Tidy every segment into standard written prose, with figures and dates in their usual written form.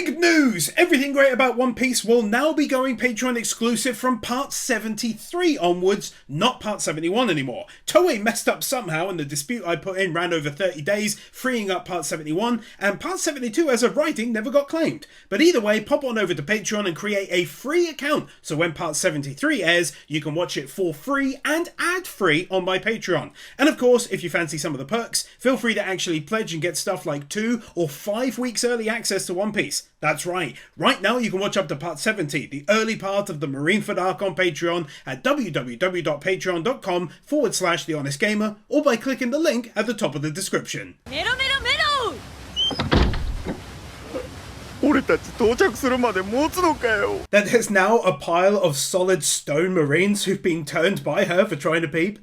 Big news! Everything great about One Piece will now be going Patreon exclusive from part 73 onwards, not part 71 anymore. Toei messed up somehow and the dispute I put in ran over 30 days, freeing up part 71, and part 72 as of writing never got claimed. But either way, pop on over to Patreon and create a free account, so when part 73 airs, you can watch it for free and ad-free on my Patreon. And of course, if you fancy some of the perks, feel free to actually pledge and get stuff like 2 or 5 weeks early access to One Piece. That's right. Right now you can watch up to part 70, the early part of the Marineford arc on Patreon at www.patreon.com/TheHonestGamer or by clicking the link at the top of the description. That there's now a pile of solid stone marines who've been turned by her for trying to peep.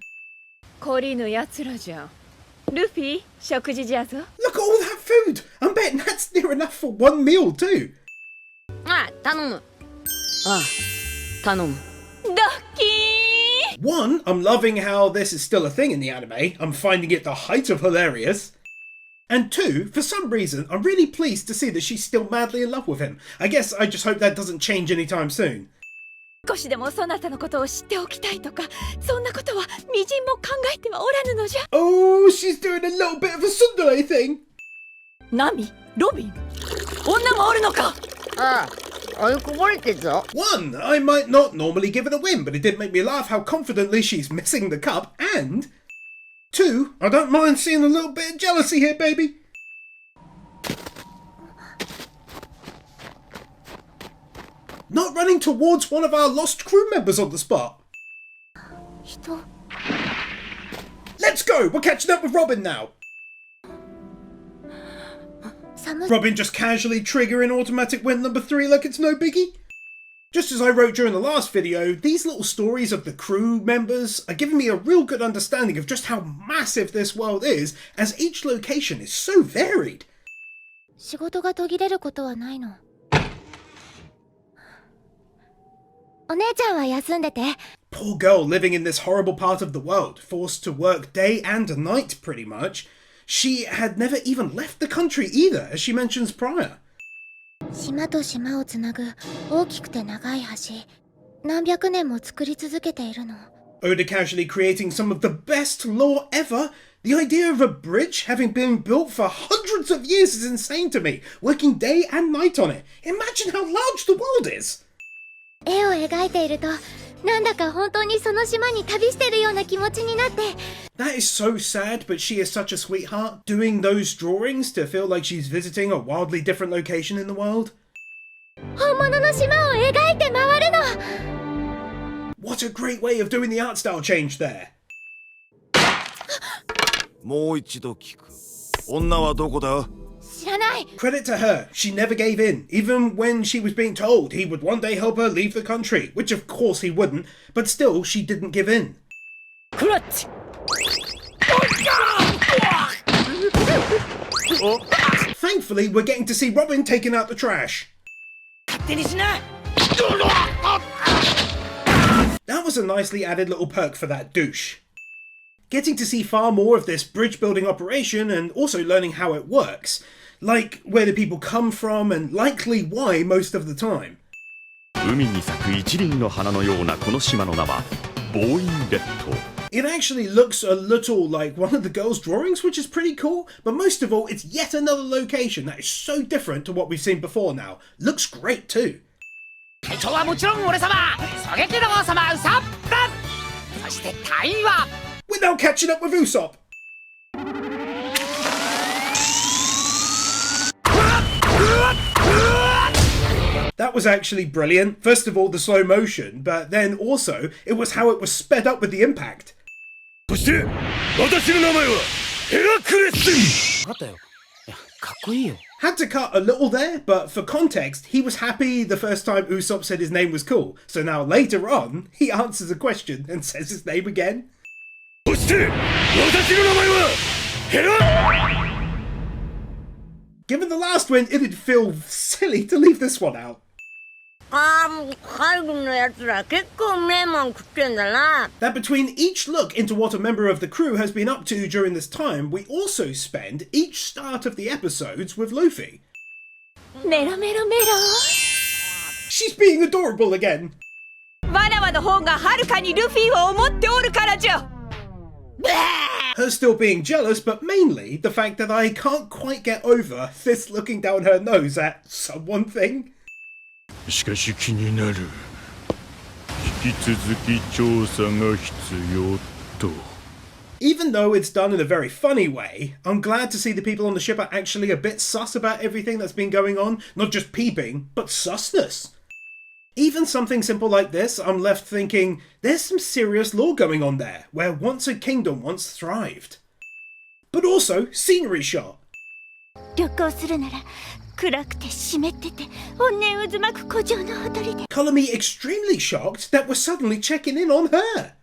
Luffy, 食事じゃぞ。 Look at all that food! I'm betting that's near enough for one meal too. 頼む。頼む。Ducky! One, I'm loving how this is still a thing in the anime. I'm finding it the height of hilarious. And two, for some reason, I'm really pleased to see that she's still madly in love with him. I guess I just hope that doesn't change anytime soon. 少しでもそなたのことを知っておきたいとか、そんなことはみじんも考えてはおらぬのじゃ。 Oh, she's doing a little bit of a tsundere thing. ナミ、ロビン、女もおるのか。こぼれてるぞ。 One, I might not normally give it a win, but it did make me laugh how confidently she's missing the cup. And two, I don't mind seeing a little bit of jealousy here, baby. Not running towards one of our lost crew members on the spot. Let's go! We're catching up with Robin now. Robin just casually triggering automatic win number 3 like it's no biggie. Just as I wrote during the last video, these little stories of the crew members are giving me a real good understanding of just how massive this world is, as each location is so varied. 仕事が途切れることはないの。 お姉ちゃんは休んでて。 Poor girl living in this horrible part of the world, forced to work day and night pretty much. She had never even left the country either, as she mentions prior. 島と島をつなぐ大きくて長い橋、何百年も作り続けているの。 Oda casually creating some of the best lore ever. The idea of a bridge having been built for hundreds of years is insane to me, working day and night on it. Imagine how large the world is. 絵を描いていると、なんだか本当にその島に旅してるような気持ちになって。 That is so sad, but she is such a sweetheart, doing those drawings to feel like she's visiting a wildly different location in the world. 本物の島を描いて回るの。 What a great way of doing the art style change there. もう一度聞く。女はどこだ? 知らない。 Credit to her, she never gave in, even when she was being told he would one day help her leave the country, which of course he wouldn't, but still she didn't give in. Clutch! Thankfully, we're getting to see Robin taking out the trash. That was a nicely added little perk for that douche. Getting to see far more of this bridge building operation and also learning how it works. Like where the people come from and likely why most of the time. 海に咲く一輪の花のようなこの島の名はボーイン列島。 It actually looks a little like one of the girls' drawings, which is pretty cool, but most of all, it's yet another location that is so different to what we've seen before now. Looks great too. We're now catching up with Usopp. That was actually brilliant. First of all, the slow motion, but then also, it was how it was sped up with the impact. Had to cut a little there, but for context, he was happy the first time Usopp said his name was cool. So now later on, he answers a question and says his name again. Given the last win, it'd feel silly to leave this one out. That between each look into what a member of the crew has been up to during this time, we also spend each start of the episodes with Luffy. メロメロメロ She's being adorable again. わらわの方がはるかにルフィを思っておるからじゃ Her still being jealous, but mainly the fact that I can't quite get over this looking down her nose at someone thing. しかし気になる。引き続き調査が必要と。 Even though it's done in a very funny way, I'm glad to see the people on the ship are actually a bit sus about everything that's been going on. Not just peeping, but susness. Even something simple like this, I'm left thinking, there's some serious lore going on there, where once a kingdom once thrived. But also, scenery shot. 旅行するなら暗くて湿ってて怨念渦巻く古城のほとりで Colour me extremely shocked that we're suddenly checking in on her.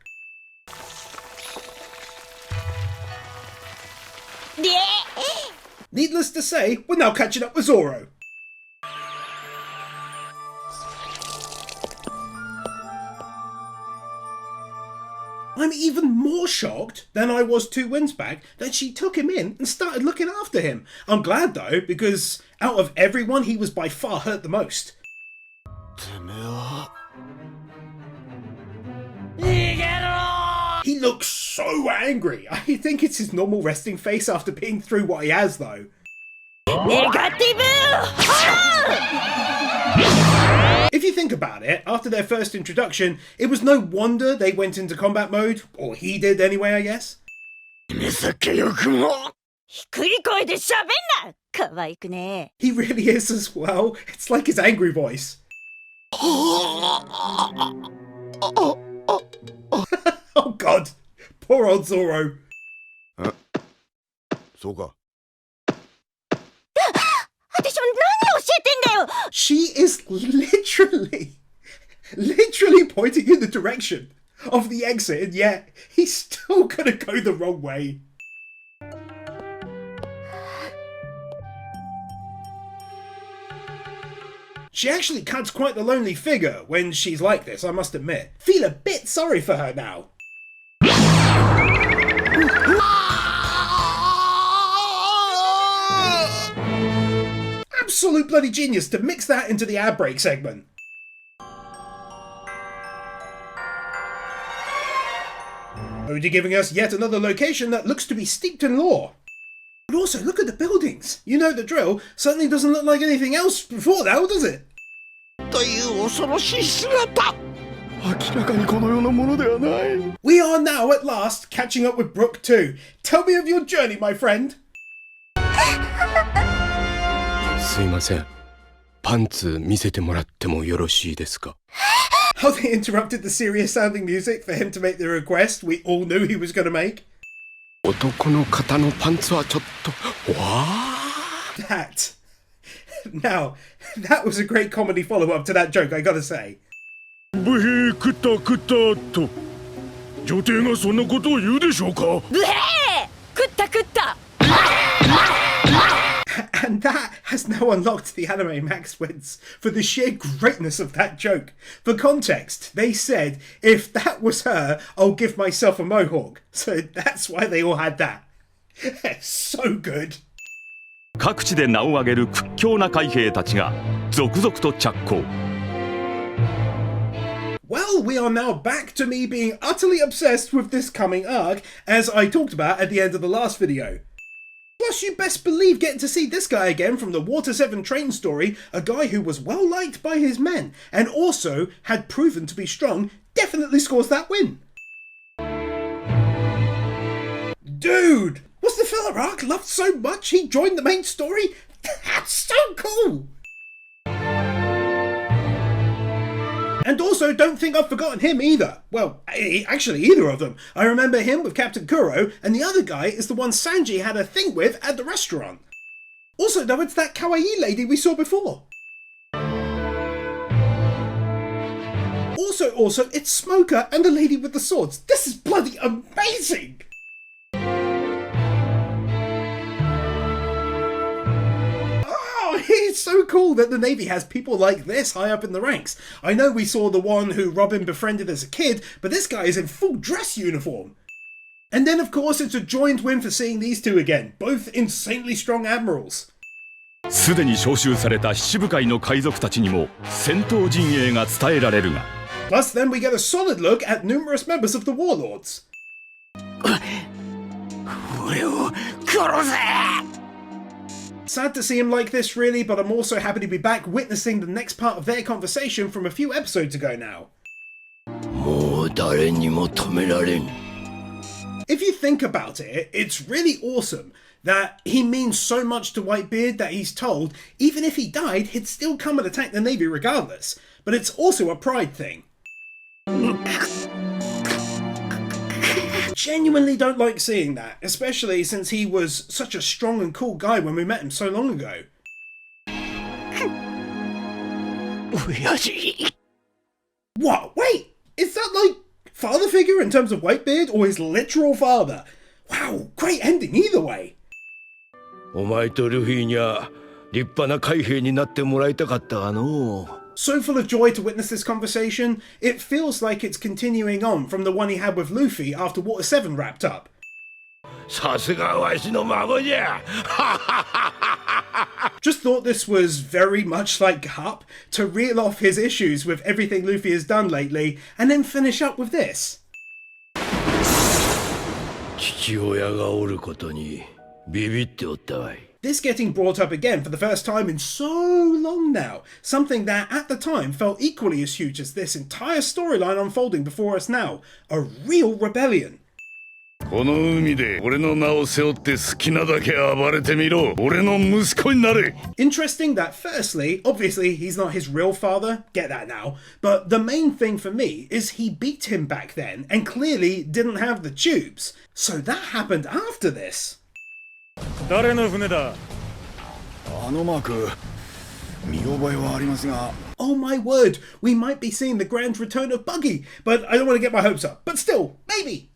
Needless to say, we're now catching up with Zoro. I'm even more shocked than I was 2 wins back that she took him in and started looking after him. I'm glad though, because out of everyone, he was by far hurt the most. He looks so angry. I think it's his normal resting face after being through what he has though. If you think about it, after their first introduction, it was no wonder they went into combat mode, or he did anyway, I guess. 低い声でしゃべんな可愛くね He really is as well. It's like his angry voice. Oh god. Poor old Zoro. そうか。私は何を教えてんだよ She is literally pointing in the direction of the exit, and yet he's still gonna go the wrong way. She actually cuts quite the lonely figure when she's like this, I must admit. Feel a bit sorry for her now. Absolute bloody genius to mix that into the ad break segment. Oda giving us yet another location that looks to be steeped in lore. But also, look at the buildings. You know the drill. Certainly doesn't look like anything else before now, does it? という恐ろしい姿。明らかにこの世のものではない。 We are now at last catching up with Brook too. Tell me of your journey, my friend. すいません。パンツ見せてもらってもよろしいですか How they interrupted the serious sounding music for him to make the request we all knew he was going to make. 男の方のパンツはちょっと。わー That. Now, that was a great comedy follow-up to that joke, I gotta say. ブヘークタクタと。女帝がそんなことを言うでしょうかブヘー食った食った And that has now unlocked the anime max wins for the sheer greatness of that joke. For context, they said, if that was her, I'll give myself a mohawk. So that's why they all had that. So good. 各地で名を上げる屈強な海兵たちが続々と着工。 Well, we are now back to me being utterly obsessed with this coming arc, as I talked about at the end of the last video. Plus, you best believe getting to see this guy again from the Water 7 train story, a guy who was well liked by his men, and also had proven to be strong, definitely scores that win. Dude, was the fella arc loved so much he joined the main story? That's so cool! And also, don't think I've forgotten him either. Well, actually, either of them. I remember him with Captain Kuro, and the other guy is the one Sanji had a thing with at the restaurant. Also, though, it's that kawaii lady we saw before. Also, it's Smoker and the lady with the swords. This is bloody amazing! It's so cool that the Navy has people like this high up in the ranks. I know we saw the one who Robin befriended as a kid, but this guy is in full dress uniform. And then of course it's a joint win for seeing these two again, both insanely strong admirals. すでに召集された七部会の海賊たちにも戦闘陣営が伝えられるが Plus, then we get a solid look at numerous members of the warlords. Sad to see him like this, really, but I'm also happy to be back witnessing the next part of their conversation from a few episodes ago now. If you think about it, it's really awesome that he means so much to Whitebeard that he's told even if he died, he'd still come and attack the Navy regardless. But it's also a pride thing. Genuinely don't like seeing that, especially since he was such a strong and cool guy when we met him so long ago. What? Wait! Is that like father figure in terms of Whitebeard or his literal father? Wow, great ending either way. お前とルフィには立派な海兵になってもらいたかったがの。 So full of joy to witness this conversation, it feels like it's continuing on from the one he had with Luffy after Water 7 wrapped up. さすがわしの孫じゃ。Just thought this was very much like Garp, to reel off his issues with everything Luffy has done lately, and then finish up with this. 父親がおることにビビっておったわい。 This getting brought up again for the first time in so long now, something that at the time felt equally as huge as this entire storyline unfolding before us now, a real rebellion. この海で俺の名を背負って好きなだけ暴れてみろ。俺の息子になれ。 Interesting that firstly, obviously he's not his real father, get that now, but the main thing for me is he beat him back then and clearly didn't have the tubes. So that happened after this. 誰の船だ。あのマーク、見覚えはありますが。 Oh my word, we might be seeing the grand return of Buggy, but I don't want to get my hopes up. But still, maybe.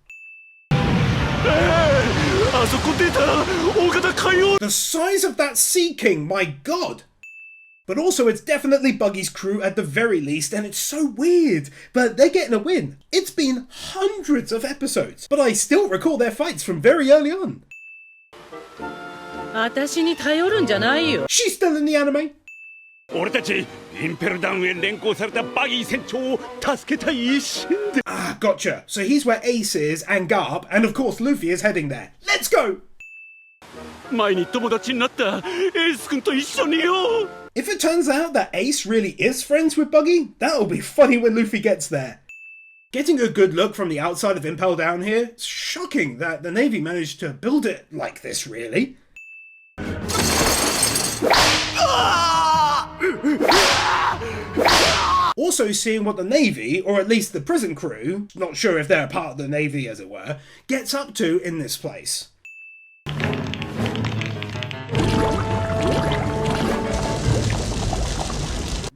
あそこ出た。大型海王。 The size of that Sea King, my god. But also it's definitely Buggy's crew at the very least, and it's so weird. But they're getting a win. It's been hundreds of episodes, but I still recall their fights from very early on. 私に頼るんじゃないよ。 She's still in the anime. 俺たちインペルダウンへ連行されたバギー船長を助けたい一心で。 Ah, gotcha. So he's where Ace is, and Garp, and of course Luffy is heading there. Let's go! 前に友達になったエース君と一緒によ。 If it turns out that Ace really is friends with Buggy, that'll be funny when Luffy gets there. Getting a good look from the outside of Impel Down here, it's shocking that the Navy managed to build it like this, really. Also seeing what the Navy, or at least the prison crew, not sure if they're a part of the Navy as it were, gets up to in this place.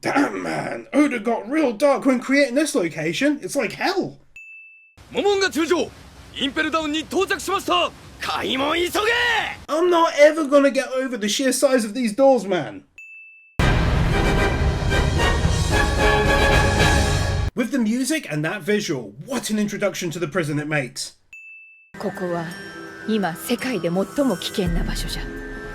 Damn man, Oda got real dark when creating this location. It's like hell. モモンガ中将、インペルダウンに到着しました。開門急げ。 I'm not ever gonna get over the sheer size of these doors, man. With the music and that visual, what an introduction to the prison it makes. ここは今世界で最も危険な場所じゃ。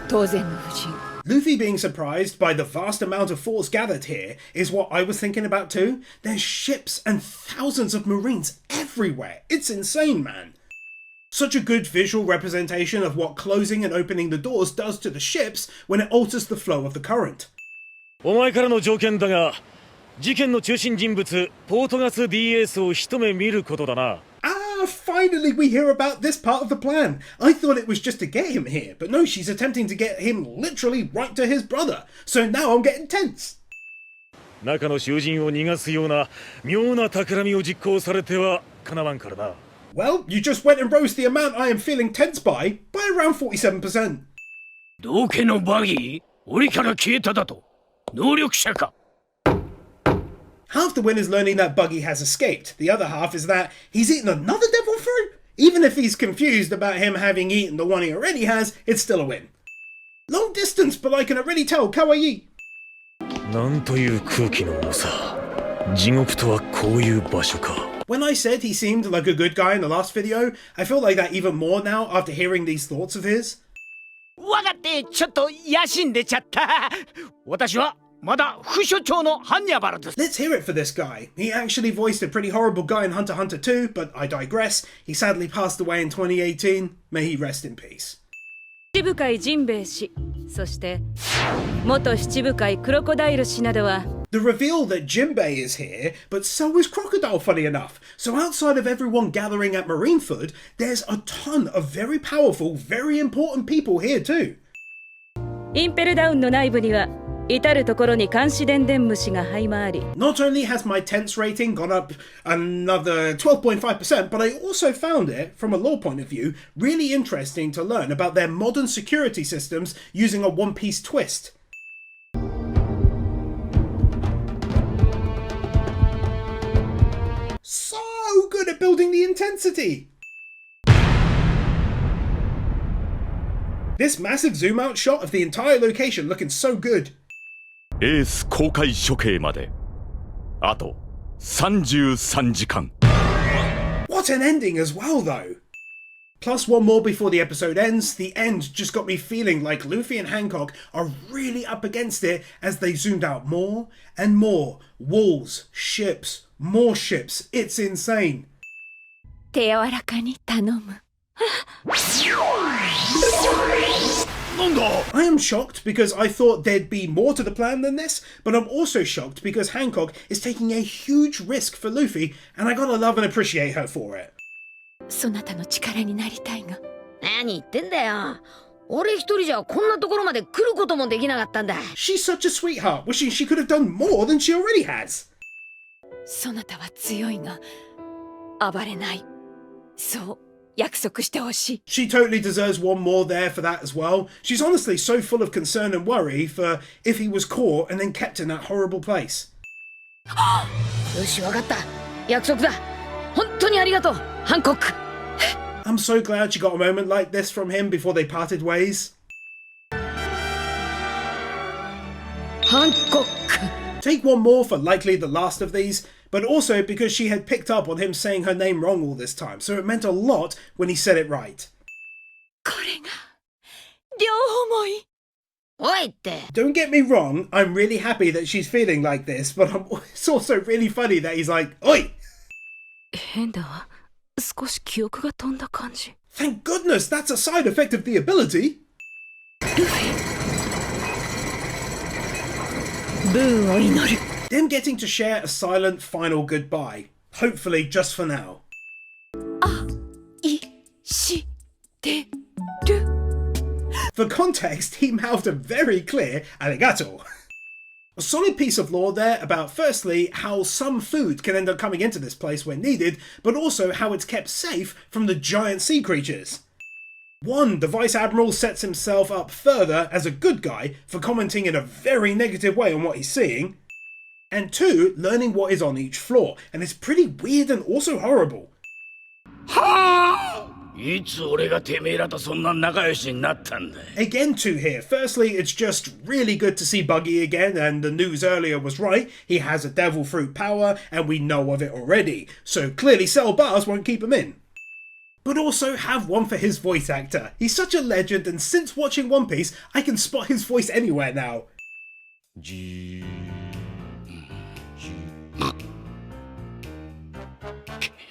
当然の夫人。 Luffy being surprised by the vast amount of force gathered here is what I was thinking about too. There's ships and thousands of marines everywhere. It's insane, man. Such a good visual representation of what closing and opening the doors does to the ships when it alters the flow of the current. お前からの条件だが、事件の中心人物ポートガス DS を一目見ることだな。 Ah, finally we hear about this part of the plan. I thought it was just to get him here, but no, she's attempting to get him literally right to his brother. So now I'm getting tense. 中の囚人を逃がすような妙な企みを実行されてはかなわんからな。 Well, you just went and rose the amount I am feeling tense by around 47%. 同家のバギー、檻から消えただと。能力者か。 Half the win is learning that Buggy has escaped. The other half is that he's eaten another devil fruit. Even if he's confused about him having eaten the one he already has, it's still a win. Long distance, but I can already tell kawaii. なんという空気の重さ。地獄とはこういう場所か。 When I said he seemed like a good guy in the last video, I feel like that even more now after hearing these thoughts of his. わわかってちょっと野心出ちゃった。私はまだ副所長のハンニャバルです。 Let's hear it for this guy. He actually voiced a pretty horrible guy in Hunter x Hunter 2, but I digress. He sadly passed away in 2018. May he rest in peace. 七部会ジンベエ氏、そして元七部会クロコダイル氏などは The reveal that Jinbei is here, but so is Crocodile, funny enough. So outside of everyone gathering at Marineford, there's a ton of very powerful, very important people here too. インペルダウンの内部には至る所に監視電電虫が這い回り Not only has my tense rating gone up another 12.5%, but I also found it, from a lore point of view, really interesting to learn about their modern security systems using a One Piece twist. So good at building the intensity! This massive zoom out shot of the entire location looking so good. エース公開処刑まであと33時間 What an ending as well though! Plus one more before the episode ends. The end just got me feeling like Luffy and Hancock are really up against it as they zoomed out more and more. Walls, ships, more ships. It's insane. 手柔らかに頼む I am shocked because I thought there'd be more to the plan than this, but I'm also shocked because Hancock is taking a huge risk for Luffy, and I gotta love and appreciate her for it. そなたの力になりたいが何言ってんだよ。俺一人じゃこんなところまで来ることもできなかったんだ。 She's such a sweetheart, wishing she could have done more than she already has. そなたは強いが暴れないそう約束してほしい She totally deserves one more there for that as well. She's honestly so full of concern and worry for if he was caught and then kept in that horrible place. よし、わかった。約束だ。本当にありがとう、ハンコック。 I'm so glad she got a moment like this from him before they parted ways. ハンコック。 Take one more for likely the last of these, but also because she had picked up on him saying her name wrong all this time, so it meant a lot when he said it right. これが両思い おいって。 Don't get me wrong, I'm really happy that she's feeling like this, but it's also really funny that he's like, Oi! 変だわ少し記憶が飛んだ感じ Thank goodness, that's a side effect of the ability. ブーを祈る Them getting to share a silent final goodbye. Hopefully just for now. いしてる For context, he mouthed a very clear arigato. A solid piece of lore there about firstly how some food can end up coming into this place when needed, but also how it's kept safe from the giant sea creatures. 1. The Vice Admiral sets himself up further as a good guy for commenting in a very negative way on what he's seeing. And 2. Learning what is on each floor, and it's pretty weird and also horrible. いつ俺がてめえらとそんな仲良しになったんだ。 Again 2 here. Firstly, it's just really good to see Buggy again, and the news earlier was right. He has a devil fruit power, and we know of it already. So clearly Cell Bars won't keep him in. But also have one for his voice actor. He's such a legend, and since watching One Piece, I can spot his voice anywhere now.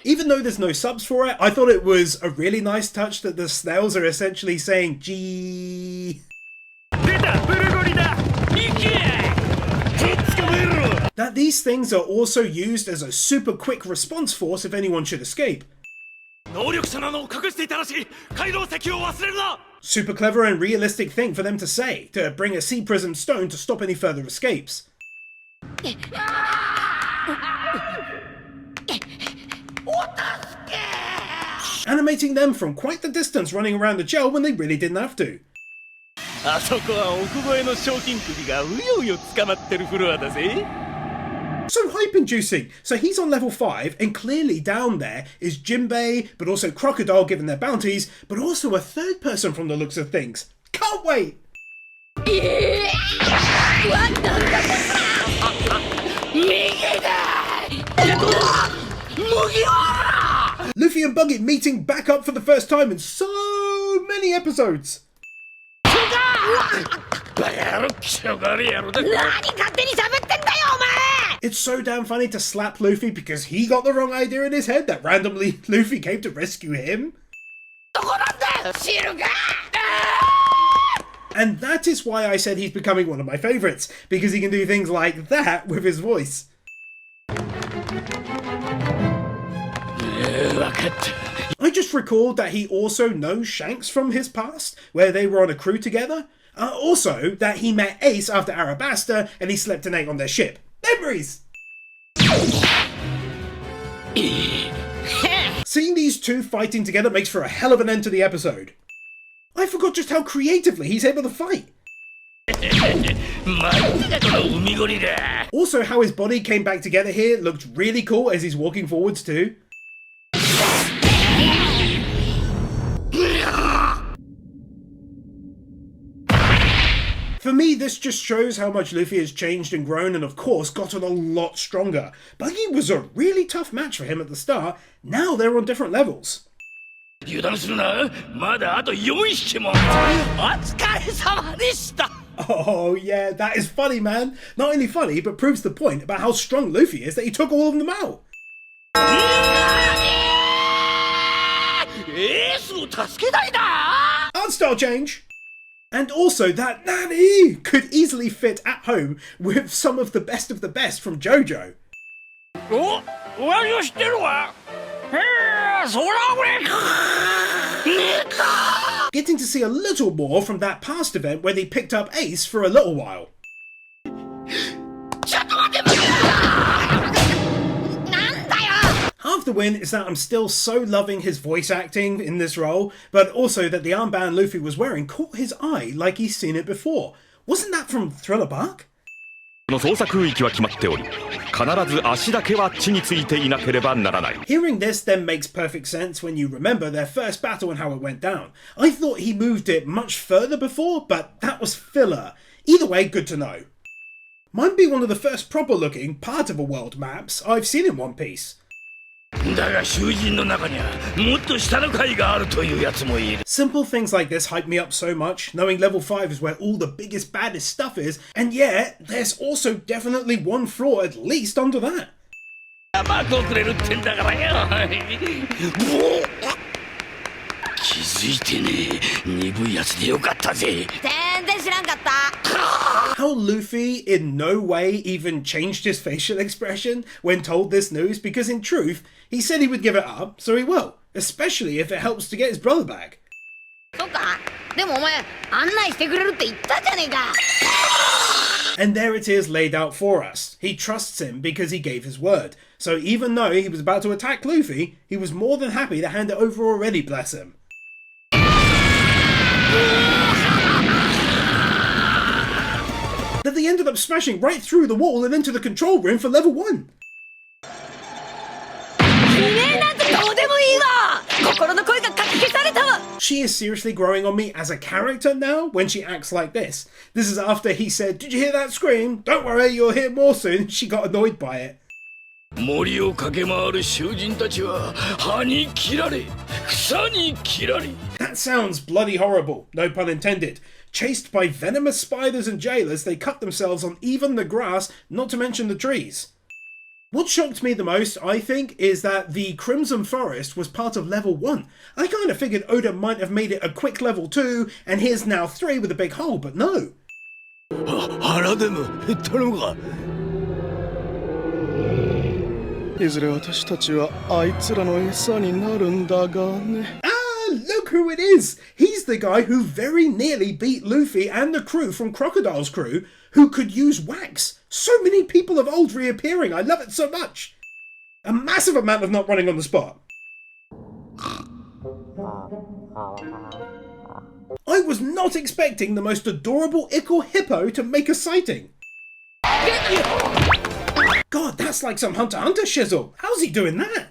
Even though there's no subs for it, I thought it was a really nice touch that the snails are essentially saying G. That these things are also used as a super quick response force if anyone should escape. Super clever and realistic thing for them to say, to bring a sea prism stone to stop any further escapes. Animating them from quite the distance running around the jail when they really didn't have to. So hype-inducing. So he's on level 5, and clearly down there is Jinbei, but also Crocodile given their bounties, but also a third person from the looks of things. Can't wait! Luffy and Buggy meeting back up for the first time in so many episodes. It's so damn funny to slap Luffy because he got the wrong idea in his head that randomly Luffy came to rescue him. And that is why I said he's becoming one of my favourites, because he can do things like that with his voice. I just recalled that he also knows Shanks from his past, where they were on a crew together. Also, that he met Ace after Arabasta and he slept a night on their ship. Memories! Seeing these two fighting together makes for a hell of an end to the episode. I forgot just how creatively he's able to fight. Also, how his body came back together here looked really cool as he's walking forwards too. For me, this just shows how much Luffy has changed and grown and of course gotten a lot stronger. Buggy was a really tough match for him at the start, now they're on different levels. Oh yeah, that is funny, man. Not only funny, but proves the point about how strong Luffy is that he took all of them out. Art style change! And also that Nani could easily fit at home with some of the best from JoJo. Getting to see a little more from that past event where they picked up Ace for a little while. Half the win is that I'm still so loving his voice acting in this role, but also that the armband Luffy was wearing caught his eye like he's seen it before. Wasn't that from Thriller Bark? Hearing this then makes perfect sense when you remember their first battle and how it went down. I thought he moved it much further before, but that was filler. Either way, good to know. Might be one of the first proper looking part of a world maps I've seen in One Piece. Simple things like this hype me up so much, knowing level 5 is where all the biggest baddest stuff is, and yet there's also definitely one flaw at least under that. How Luffy in no way even changed his facial expression when told this news, because in truth, he said he would give it up, so he will, especially if it helps to get his brother back. And there it is laid out for us. He trusts him because he gave his word. So even though he was about to attack Luffy, he was more than happy to hand it over already, bless him. That they ended up smashing right through the wall and into the control room for level 1. She is seriously growing on me as a character now when she acts like this. This is after he said, "Did you hear that scream? Don't worry, you'll hear more soon." She got annoyed by it. That sounds bloody horrible, no pun intended. Chased by venomous spiders and jailers, they cut themselves on even the grass, not to mention the trees. What shocked me the most, I think, is that the Crimson Forest was part of level 1. I kind of figured Oda might have made it a quick level 2, and here's now 3 with a big hole, but no. Look who it is! He's the guy who very nearly beat Luffy and the crew from Crocodile's crew, who could use wax. So many people of old reappearing, I love it so much! A massive amount of not running on the spot. I was not expecting the most adorable ickle hippo to make a sighting. God, that's like some Hunter x Hunter shizzle. How's he doing that?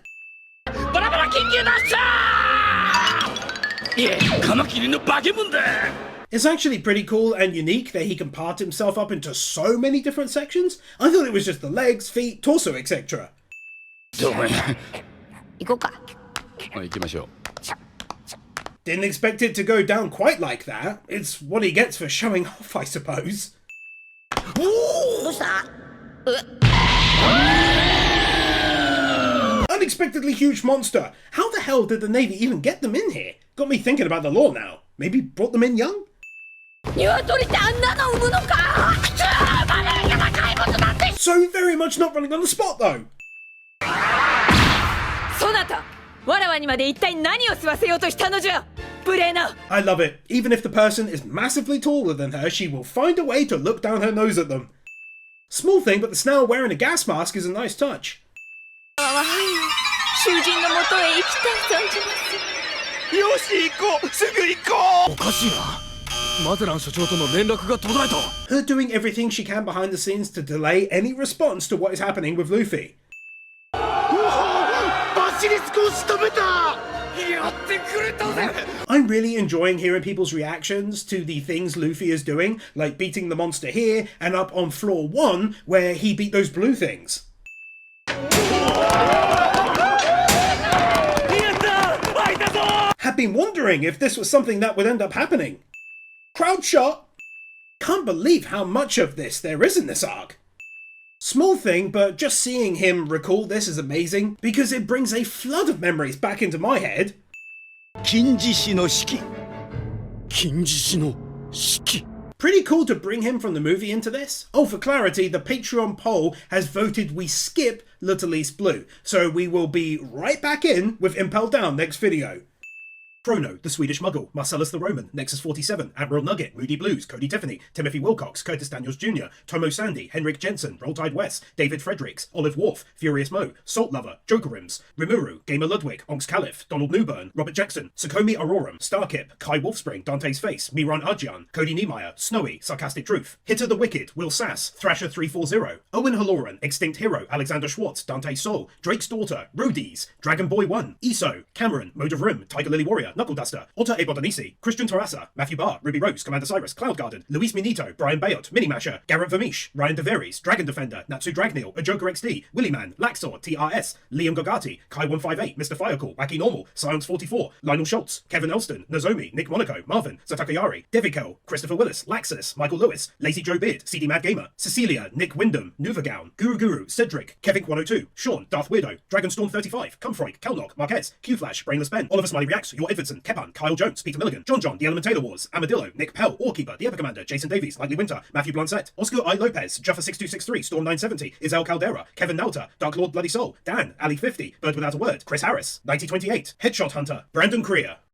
It's actually pretty cool and unique that he can part himself up into so many different sections. I thought it was just the legs, feet, torso, etc. Didn't expect it to go down quite like that. It's what he gets for showing off, I suppose. Unexpectedly huge monster. How the hell did the Navy even get them in here? Got me thinking about the law now. Maybe brought them in young? So very much not running on the spot though. そなた、わらわにまで一体何を吸わせようとしたのじゃ、無礼な。 I love it. Even if the person is massively taller than her, she will find a way to look down her nose at them. Small thing, but the snail wearing a gas mask is a nice touch. 囚人の元へ行きたい存じます。よし行こう、すぐ行こう。おかしいな。マゼラン所長との連絡が途絶えた。 Her doing everything she can behind the scenes to delay any response to what is happening with Luffy. バシリスクを仕留めた。やってくれたぜ。 I'm really enjoying hearing people's reactions to the things Luffy is doing, like beating the monster here and up on floor 1 where he beat those blue things. Had been wondering if this was something that would end up happening. Crowd shot! Can't believe how much of this there is in this arc. Small thing, but just seeing him recall this is amazing because it brings a flood of memories back into my head. 金獅子の指揮。金獅子の指揮。 Pretty cool to bring him from the movie into this. Oh, for clarity, the Patreon poll has voted we skip Little East Blue, so we will be right back in with Impel Down next video. Chrono, the Swedish Muggle, Marcellus the Roman, Nexus 47, Admiral Nugget, Moody Blues, Cody Tiffany, Timothy Wilcox, Curtis Daniels Jr., Tomo Sandy, Henrik Jensen, Roll Tide West, David Fredericks, Olive Wharf, Furious Mo, Salt Lover, Joker Rims, Rimuru, Gamer Ludwig, Onks Caliph, Donald Newburn, Robert Jackson, Sukomi Aurorum, Starkip, Kai Wolfspring, Dante's Face, Miran Arjian, Cody Niemeyer, Snowy, Sarcastic Truth, Hitter the Wicked, Will Sass, Thrasher 340, Owen Halloran, Extinct Hero, Alexander Schwartz, Dante Soul, Drake's Daughter, Rudies, Dragon Boy 1, Iso, Cameron, Mode of Rim, Tiger Lily Warrior, Knuckle Duster, Otter Ebodonisi, Christian Tarassa, Matthew Barr, Ruby Rose, Commander Cyrus, Cloud Garden, Luis Minito, Brian Bayot, Mini Masher, Garrett Vermeesh, Ryan DeVeries, Dragon Defender, Natsu Dragneel, A Joker XD, Willy Man, Laxor, TRS, Liam Gogati, Kai158, Mr. Firecool, Wacky Normal, Silence 44, Lionel Schultz, Kevin Elston, Nozomi, Nick Monaco, Marvin, Satakayari, Devikel, Christopher Willis, Laxus, Michael Lewis, Lazy Joe Beard, CD Mad Gamer, Cecilia, Nick Wyndham, Nuvagown, Guru, Cedric, Kevin102, Sean, Darth Weirdo, Dragonstorm 35, Cumfreak, Kelnock, Marquez, Q-Flash, Brainless Ben, Oliver Smiley Reacts, Your Edvardson, Kepan, Kyle Jones, Peter Milligan, John, The Element Taylor Wars, Amadillo, Nick Pell, Orkeeper, The Ever Commander, Jason Davies, Lightly Winter, Matthew Blancett, Oscar I. Lopez, Juffer6263, Storm 970, Isel Caldera, Kevin Nauta, Dark Lord Bloody Soul, Dan, Ali 50, Bird Without a Word, Chris Harris, 9028, Headshot Hunter, Brandon Creer.